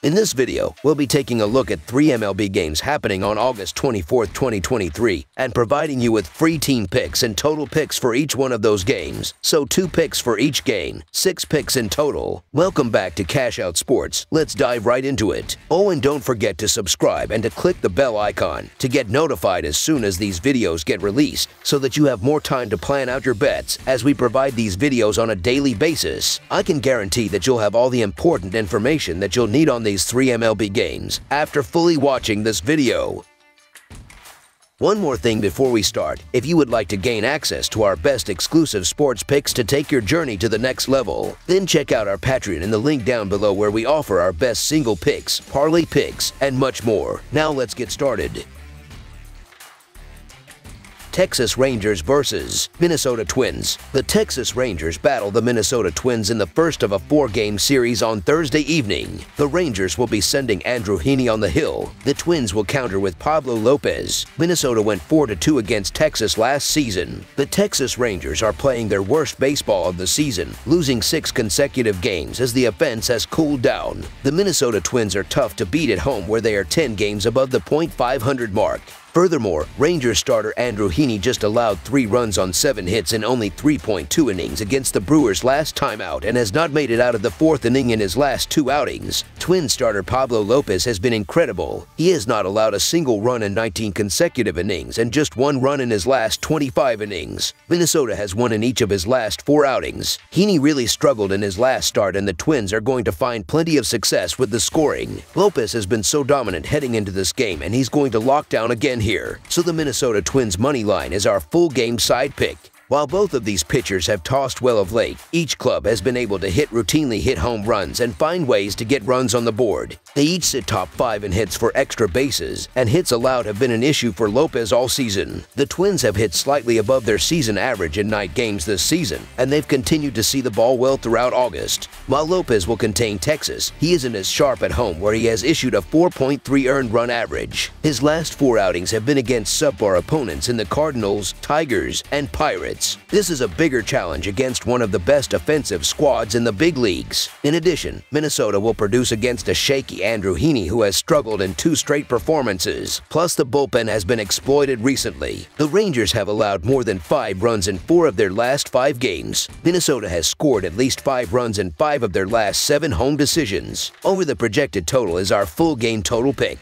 In this video, we'll be taking a look at 3 MLB games happening on August 24, 2023, and providing you with free team picks and total picks for each one of those games. So 2 picks for each game, 6 picks in total. Welcome back to Cash Out Sports. Let's dive right into it. Oh, and don't forget to subscribe and to click the bell icon to get notified as soon as these videos get released, so that you have more time to plan out your bets as we provide these videos on a daily basis. I can guarantee that you'll have all the important information that you'll need on these 3 MLB games after fully watching this video. One more thing before we start: if you would like to gain access to our best exclusive sports picks to take your journey to the next level, then check out our Patreon in the link down below, where we offer our best single picks, parlay picks, and much more. Now let's get started. Texas Rangers versus Minnesota Twins. The Texas Rangers battle the Minnesota Twins in the first of a 4-game series on Thursday evening. The Rangers will be sending Andrew Heaney on the hill. The Twins will counter with Pablo Lopez. Minnesota went 4-2 against Texas last season. The Texas Rangers are playing their worst baseball of the season, losing 6 consecutive games as the offense has cooled down. The Minnesota Twins are tough to beat at home, where they are 10 games above the .500 mark. Furthermore, Rangers starter Andrew Heaney just allowed 3 runs on 7 hits in only 3.2 innings against the Brewers last time out, and has not made it out of the 4th inning in his last 2 outings. Twins starter Pablo Lopez has been incredible. He has not allowed a single run in 19 consecutive innings and just 1 run in his last 25 innings. Minnesota has won in each of his last 4 outings. Heaney really struggled in his last start, and the Twins are going to find plenty of success with the scoring. Lopez has been so dominant heading into this game, and he's going to lock down again here. So the Minnesota Twins money line is our full game side pick. While both of these pitchers have tossed well of late, each club has been able to routinely hit home runs and find ways to get runs on the board. They each sit top 5 in hits for extra bases, and hits allowed have been an issue for Lopez all season. The Twins have hit slightly above their season average in night games this season, and they've continued to see the ball well throughout August. While Lopez will contain Texas, he isn't as sharp at home, where he has issued a 4.3 earned run average. His last 4 outings have been against subpar opponents in the Cardinals, Tigers, and Pirates. This is a bigger challenge against one of the best offensive squads in the big leagues. In addition, Minnesota will produce against a shaky Andrew Heaney, who has struggled in 2 straight performances. Plus, the bullpen has been exploited recently. The Rangers have allowed more than 5 runs in 4 of their last 5 games. Minnesota has scored at least 5 runs in 5 of their last 7 home decisions. Over the projected total is our full game total pick.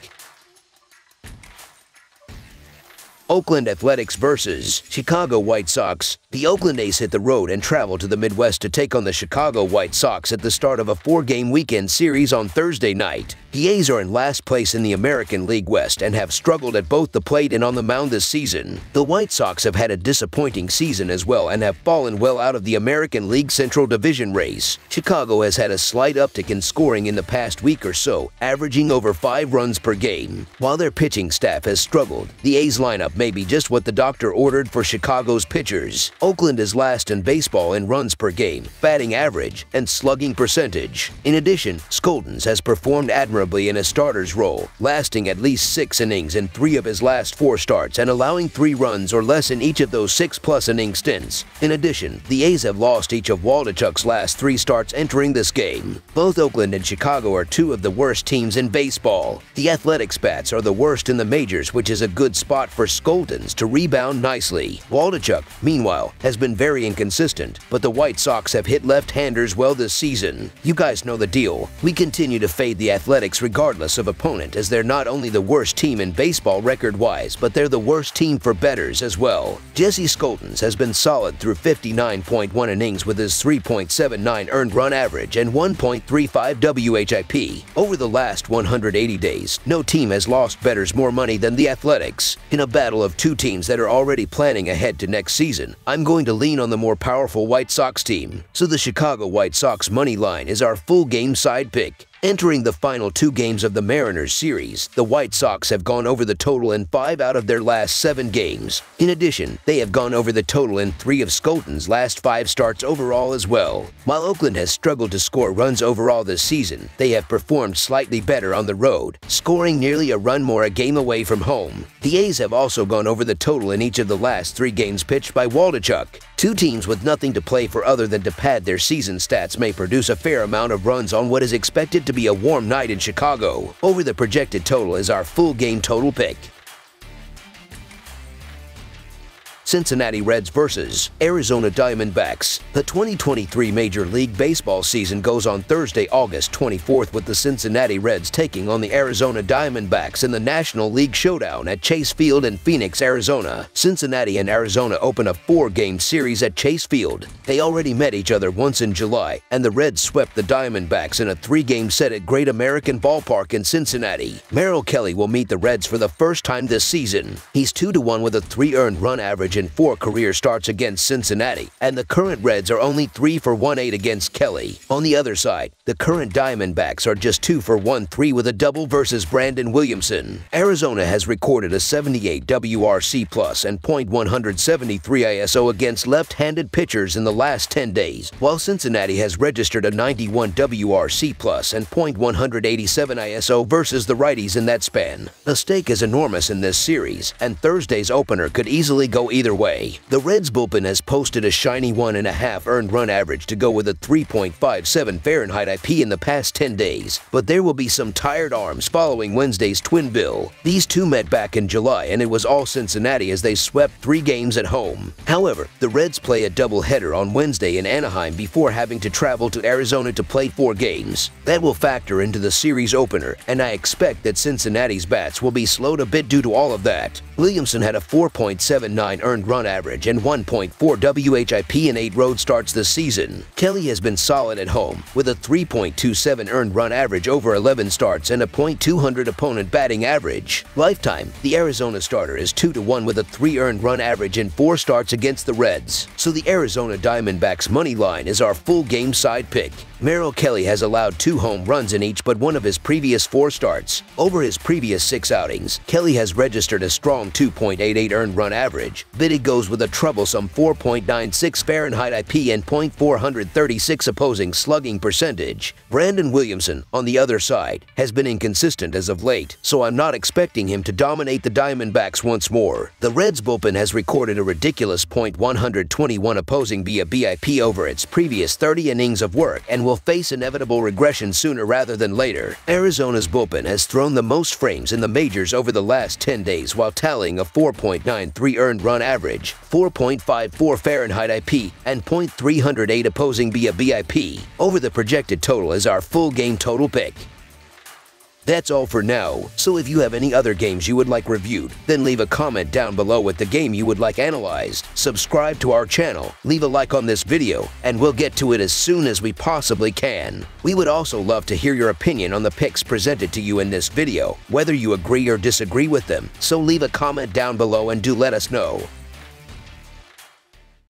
Oakland Athletics versus Chicago White Sox. The Oakland A's hit the road and travel to the Midwest to take on the Chicago White Sox at the start of a 4-game weekend series on Thursday night. The A's are in last place in the American League West and have struggled at both the plate and on the mound this season. The White Sox have had a disappointing season as well, and have fallen well out of the American League Central Division race. Chicago has had a slight uptick in scoring in the past week or so, averaging over 5 runs per game. While their pitching staff has struggled, the A's lineup may be just what the doctor ordered for Chicago's pitchers. Oakland is last in baseball in runs per game, batting average, and slugging percentage. In addition, Skoltens has performed admirably in a starter's role, lasting at least 6 innings in 3 of his last 4 starts and allowing 3 runs or less in each of those 6+ inning stints. In addition, the A's have lost each of Waldachuk's last 3 starts entering this game. Both Oakland and Chicago are 2 of the worst teams in baseball. The Athletics bats are the worst in the majors, which is a good spot for Skoltens to rebound nicely. Waldachuk, meanwhile, has been very inconsistent, but the White Sox have hit left-handers well this season. You guys know the deal. We continue to fade the Athletics regardless of opponent, as they're not only the worst team in baseball record-wise, but they're the worst team for bettors as well. Jesse Skoltens has been solid through 59.1 innings with his 3.79 earned run average and 1.35 WHIP. Over the last 180 days, no team has lost bettors more money than the Athletics. In a battle of 2 teams that are already planning ahead to next season, I'm going to lean on the more powerful White Sox team. So the Chicago White Sox money line is our full game side pick. Entering the final 2 games of the Mariners series, the White Sox have gone over the total in 5 out of their last 7 games. In addition, they have gone over the total in 3 of Skoltens' last 5 starts overall as well. While Oakland has struggled to score runs overall this season, they have performed slightly better on the road, scoring nearly a run more a game away from home. The A's have also gone over the total in each of the last 3 games pitched by Waldachuk. 2 teams with nothing to play for other than to pad their season stats may produce a fair amount of runs on what is expected to be a warm night in Chicago. Over the projected total is our full game total pick. Cincinnati Reds vs. Arizona Diamondbacks. The 2023 Major League Baseball season goes on Thursday, August 24th, with the Cincinnati Reds taking on the Arizona Diamondbacks in the National League Showdown at Chase Field in Phoenix, Arizona. Cincinnati and Arizona open a 4-game series at Chase Field. They already met each other once in July, and the Reds swept the Diamondbacks in a 3-game set at Great American Ballpark in Cincinnati. Merrill Kelly will meet the Reds for the first time this season. He's 2-1 with a 3 earned run average in 4 career starts against Cincinnati, and the current Reds are only 3 for 1-8 against Kelly. On the other side, the current Diamondbacks are just 2 for 1-3 with a double versus Brandon Williamson. Arizona has recorded a 78 WRC plus and .173 ISO against left-handed pitchers in the last 10 days, while Cincinnati has registered a 91 WRC plus and .187 ISO versus the righties in that span. The stake is enormous in this series, and Thursday's opener could easily go either way. The Reds bullpen has posted a shiny 1.5 earned run average to go with a 3.57 Fahrenheit IP in the past 10 days, but there will be some tired arms following Wednesday's twin bill. These two met back in July, and it was all Cincinnati as they swept 3 games at home. However, the Reds play a doubleheader on Wednesday in Anaheim before having to travel to Arizona to play 4 games. That will factor into the series opener, and I expect that Cincinnati's bats will be slowed a bit due to all of that. Williamson had a 4.79 earned run average and 1.4 WHIP in 8 road starts this season. Kelly has been solid at home with a 3.27 earned run average over 11 starts and a .200 opponent batting average. Lifetime, the Arizona starter is 2-1 with a 3 earned run average in 4 starts against the Reds. So the Arizona Diamondbacks money line is our full game side pick. Merrill Kelly has allowed 2 home runs in each but one of his previous 4 starts. Over his previous 6 outings, Kelly has registered a strong 2.88 earned run average. Biddy goes with a troublesome 4.96 Fahrenheit IP and .436 opposing slugging percentage. Brandon Williamson, on the other side, has been inconsistent as of late, so I'm not expecting him to dominate the Diamondbacks once more. The Reds bullpen has recorded a ridiculous .121 opposing BIP over its previous 30 innings of work and will face inevitable regression sooner rather than later. Arizona's bullpen has thrown the most frames in the majors over the last 10 days while tallying a 4.93 earned run average, 4.54 Fahrenheit IP, and .308 opposing BIP. Over the projected total is our full game total pick. That's all for now, so if you have any other games you would like reviewed, then leave a comment down below with the game you would like analyzed. Subscribe to our channel, leave a like on this video, and we'll get to it as soon as we possibly can. We would also love to hear your opinion on the picks presented to you in this video, whether you agree or disagree with them, so leave a comment down below and do let us know.